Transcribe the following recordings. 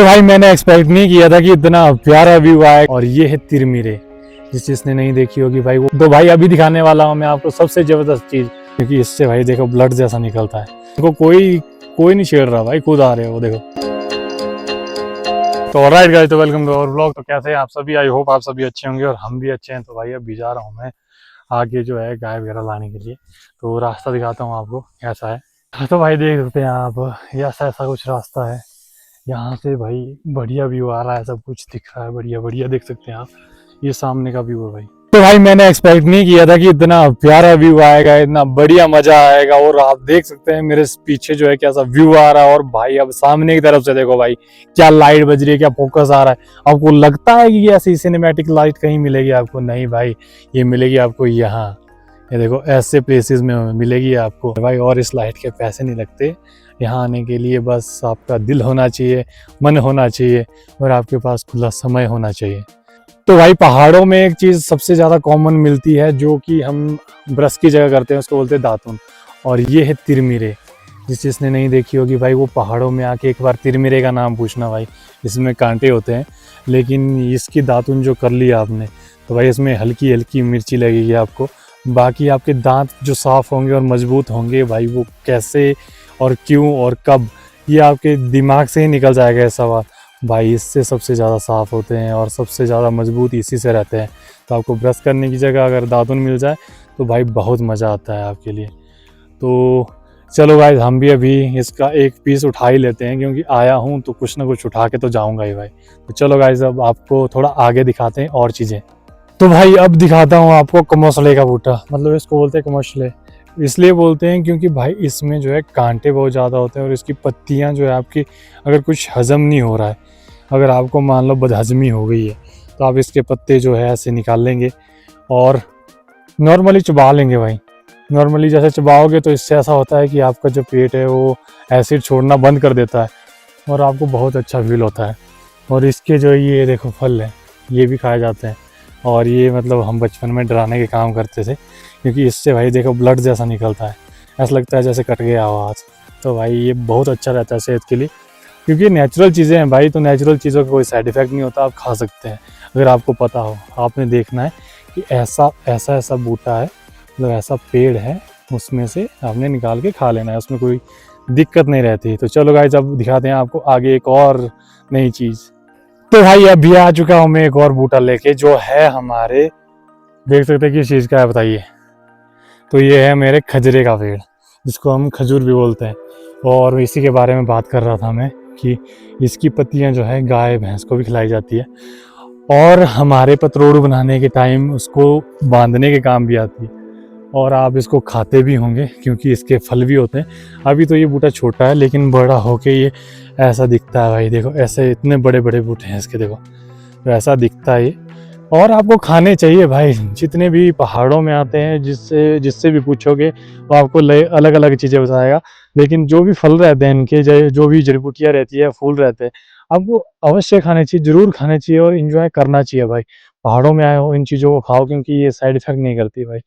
भाई मैंने एक्सपेक्ट नहीं किया था कि इतना प्यारा व्यू आए। और ये है तिरमिरे, जिसने नहीं देखी होगी भाई वो तो भाई अभी दिखाने वाला हूँ मैं आपको सबसे जबरदस्त चीज, क्योंकि इससे भाई देखो ब्लड जैसा निकलता है। देखो कोई नहीं छेड़ रहा भाई, खुद आ रहे हो वो देखो। तो ऑलराइट गाइस, तो वेलकम टू आवर व्लॉग। तो कैसे हैं आप सभी? आई होप आप सभी अच्छे होंगे और हम भी अच्छे हैं। तो भाई अभी जा रहा हूँ मैं आगे जो है गाय वगैरह लाने के लिए, तो रास्ता दिखाता हूँ आपको कैसा है। तो भाई देख सकते हैं आप, ऐसा कुछ रास्ता है। यहाँ से भाई बढ़िया व्यू आ रहा है, सब कुछ दिख रहा है बढ़िया बढ़िया, देख सकते हैं आप। ये सामने का व्यू है भाई। तो भाई मैंने एक्सपेक्ट नहीं किया था कि इतना प्यारा व्यू आएगा, इतना बढ़िया मजा आएगा। और आप देख सकते हैं मेरे पीछे जो है कैसा व्यू आ रहा है। और भाई अब सामने की तरफ से देखो भाई, क्या लाइट बज रही है, क्या फोकस आ रहा है। आपको लगता है कि ऐसी सिनेमैटिक लाइट कहीं मिलेगी आपको? नहीं भाई, ये मिलेगी आपको यहाँ। ये देखो ऐसे प्लेसेस में मिलेगी आपको भाई। और इस लाइट के पैसे नहीं लगते यहाँ आने के लिए, बस आपका दिल होना चाहिए, मन होना चाहिए और आपके पास खुला समय होना चाहिए। तो भाई पहाड़ों में एक चीज़ सबसे ज़्यादा कॉमन मिलती है, जो कि हम ब्रश की जगह करते हैं, उसको बोलते हैं दातुन। और ये है तिरमिरे, जिसने नहीं देखी होगी भाई वो पहाड़ों में आके एक बार तिरमिरे का नाम पूछना भाई। इसमें कांटे होते हैं, लेकिन इसकी दातुन जो कर लिया आपने, तो भाई इसमें हल्की हल्की मिर्ची लगेगी आपको। बाकी आपके दांत जो साफ़ होंगे और मजबूत होंगे भाई, वो कैसे और क्यों और कब, ये आपके दिमाग से ही निकल जाएगा ये सवाल भाई। इससे सबसे ज़्यादा साफ़ होते हैं और सबसे ज़्यादा मजबूत इसी से रहते हैं। तो आपको ब्रश करने की जगह अगर दातुन मिल जाए तो भाई बहुत मज़ा आता है आपके लिए। तो चलो भाई हम भी अभी इसका एक पीस उठा ही लेते हैं, क्योंकि आया हूँ तो कुछ ना कुछ उठा के तो जाऊँगा ही भाई। तो चलो गाइस अब आपको थोड़ा आगे दिखाते हैं और चीज़ें। तो भाई अब दिखाता हूँ आपको कमोसले का बूटा, मतलब इसको बोलते हैं कमोसले। इसलिए बोलते हैं क्योंकि भाई इसमें जो है कांटे बहुत ज़्यादा होते हैं। और इसकी पत्तियाँ जो है आपकी, अगर कुछ हजम नहीं हो रहा है, अगर आपको मान लो बदहजमी हो गई है, तो आप इसके पत्ते जो है ऐसे निकाल लेंगे और नॉर्मली चबा लेंगे भाई। नॉर्मली जैसे चबाओगे तो इससे ऐसा होता है कि आपका जो पेट है वो एसिड छोड़ना बंद कर देता है और आपको बहुत अच्छा फील होता है। और इसके जो ये देखो फल है, ये भी खाए जाते हैं। और ये मतलब हम बचपन में डराने के काम करते थे, क्योंकि इससे भाई देखो ब्लड जैसा निकलता है, ऐसा लगता है जैसे कट गया हो हाथ। तो भाई ये बहुत अच्छा रहता है सेहत के लिए, क्योंकि नेचुरल चीज़ें हैं भाई। तो नेचुरल चीज़ों का कोई साइड इफ़ेक्ट नहीं होता, आप खा सकते हैं अगर आपको पता हो। आपने देखना है कि ऐसा बूटा है, मतलब ऐसा पेड़ है, उसमें से आपने निकाल के खा लेना है, उसमें कोई दिक्कत नहीं रहती। तो चलो गाइस अब दिखाते हैं आपको आगे एक और नई चीज़। तो भाई अभी आ चुका हूँ मैं एक और बूटा लेके, जो है हमारे, देख सकते हैं किस चीज़ का है बताइए। तो ये है मेरे खजरे का पेड़, जिसको हम खजूर भी बोलते हैं। और इसी के बारे में बात कर रहा था मैं कि इसकी पत्तियां जो है गाय भैंस को भी खिलाई जाती है, और हमारे पतरोड़ू बनाने के टाइम उसको बांधने के काम भी आती है। और आप इसको खाते भी होंगे, क्योंकि इसके फल भी होते हैं। अभी तो ये बूटा छोटा है, लेकिन बड़ा होके ये ऐसा दिखता है भाई। देखो ऐसे इतने बड़े बड़े बूटे हैं इसके, देखो तो ऐसा दिखता है ये। और आपको खाने चाहिए भाई, जितने भी पहाड़ों में आते हैं, जिससे जिससे भी पूछोगे वो आपको अलग अलग चीज़ें बताएगा। लेकिन जो भी फल रहते हैं इनके, जो भी जड़ी बूटियाँ रहती है, फूल रहते हैं, आपको अवश्य खाने चाहिए, जरूर खाने चाहिए और इन्जॉय करना चाहिए भाई। पहाड़ों में आए हो इन चीज़ों को खाओ, क्योंकि ये साइड इफेक्ट नहीं करती भाई।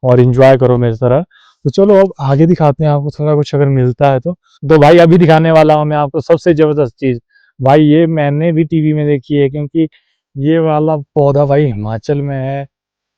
और इन्जॉय करो मेरी तरह। तो चलो अब आगे दिखाते हैं आपको थोड़ा कुछ अगर मिलता है तो भाई अभी दिखाने वाला हूँ मैं आपको सबसे जबरदस्त चीज़। भाई ये मैंने भी टीवी में देखी है, क्योंकि ये वाला पौधा भाई हिमाचल में है,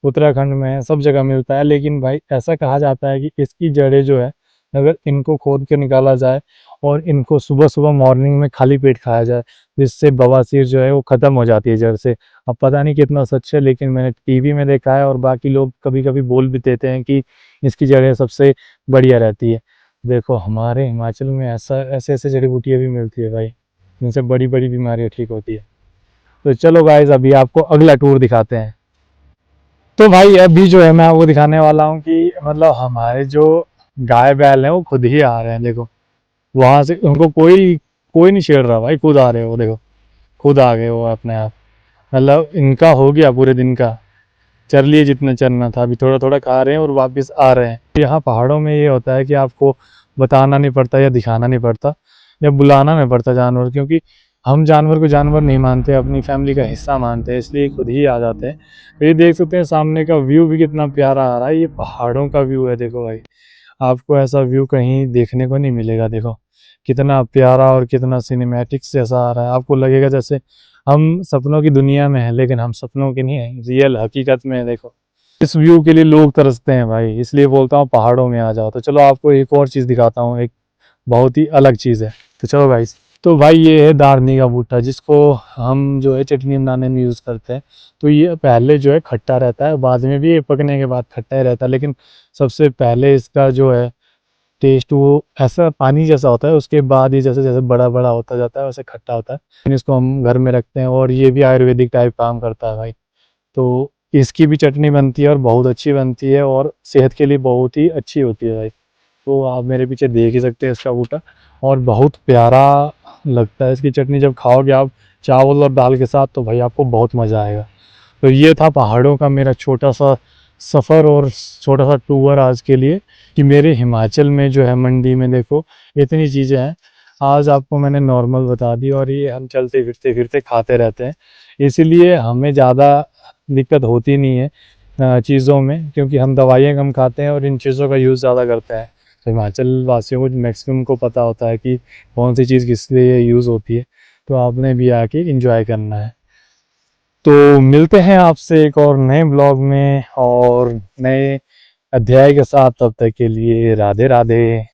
उत्तराखंड में है, सब जगह मिलता है। लेकिन भाई ऐसा कहा जाता है कि इसकी जड़ें जो है, अगर इनको खोद के निकाला जाए और इनको सुबह सुबह मॉर्निंग में खाली पेट खाया जाए, जिससे बवासीर जो है वो ख़त्म हो जाती है जड़ से। अब पता नहीं कितना सच है, लेकिन मैंने टीवी में देखा है। और बाकी लोग कभी कभी बोल भी देते हैं कि इसकी जड़ें सबसे बढ़िया रहती है। देखो हमारे हिमाचल में ऐसे ऐसे जड़ी बूटियाँ भी मिलती है भाई, जिनसे बड़ी बड़ी बीमारियाँ ठीक होती है। तो चलो गाइज अभी आपको अगला टूर दिखाते हैं। तो भाई अभी जो है मैं आपको दिखाने वाला हूँ कि मतलब हमारे जो गाय बैल हैं वो खुद ही आ रहे हैं। देखो वहां से उनको कोई कोई नहीं छेड़ रहा भाई, खुद आ रहे हो वो देखो, खुद आ गए वो अपने आप। मतलब इनका हो गया पूरे दिन का, चर लिए जितना चरना था, अभी थोड़ा थोड़ा खा रहे हैं और वापस आ रहे हैं। यहाँ पहाड़ों में ये होता है कि आपको बताना नहीं पड़ता या दिखाना नहीं पड़ता या बुलाना नहीं पड़ता जानवर, क्योंकि हम जानवर को जानवर नहीं मानते, अपनी फैमिली का हिस्सा मानते हैं, इसलिए खुद ही आ जाते हैं। तो ये देख सकते हैं सामने का व्यू भी कितना प्यारा आ रहा है, ये पहाड़ों का व्यू है। देखो भाई आपको ऐसा व्यू कहीं देखने को नहीं मिलेगा। देखो कितना प्यारा और कितना सिनेमैटिक्स जैसा आ रहा है। आपको लगेगा जैसे हम सपनों की दुनिया में हैं, लेकिन हम सपनों के नहीं हैं, रियल हकीकत में है। देखो इस व्यू के लिए लोग तरसते हैं भाई, इसलिए बोलता हूँ पहाड़ों में आ जाओ। तो चलो आपको एक और चीज़ दिखाता हूँ, एक बहुत ही अलग चीज़ है। तो चलो भाई, तो भाई ये है दारनी का बूटा, जिसको हम जो है चटनी बनाने में यूज़ करते हैं। तो ये पहले जो है खट्टा रहता है, बाद में भी ये पकने के बाद खट्टा ही रहता है, लेकिन सबसे पहले इसका जो है टेस्ट वो ऐसा पानी जैसा होता है, उसके बाद ये जैसे जैसे बड़ा बड़ा होता जाता है वैसे खट्टा होता है। फिर इसको हम घर में रखते हैं और ये भी आयुर्वेदिक टाइप काम करता है भाई। तो इसकी भी चटनी बनती है और बहुत अच्छी बनती है और सेहत के लिए बहुत ही अच्छी होती है भाई। तो आप मेरे पीछे देख ही सकते हैं इसका बूटा, और बहुत प्यारा लगता है इसकी चटनी जब खाओगे आप चावल और दाल के साथ, तो भाई आपको बहुत मज़ा आएगा। तो ये था पहाड़ों का मेरा छोटा सा सफ़र और छोटा सा टूर आज के लिए, कि मेरे हिमाचल में जो है मंडी में देखो इतनी चीज़ें हैं। आज आपको मैंने नॉर्मल बता दी, और ये हम चलते फिरते फिरते खाते रहते हैं, इसीलिए हमें ज़्यादा दिक्कत होती नहीं है चीज़ों में, क्योंकि हम दवाइयाँ कम खाते हैं और इन चीज़ों का यूज़ ज़्यादा करते हैं। तो हिमाचल वासियों को मैक्सिमम को पता होता है कि कौन सी चीज़ किस लिए यूज़ होती है। तो आपने भी आके इंजॉय करना है। तो मिलते हैं आपसे एक और नए ब्लॉग में और नए अध्याय के साथ। तब तक के लिए राधे राधे।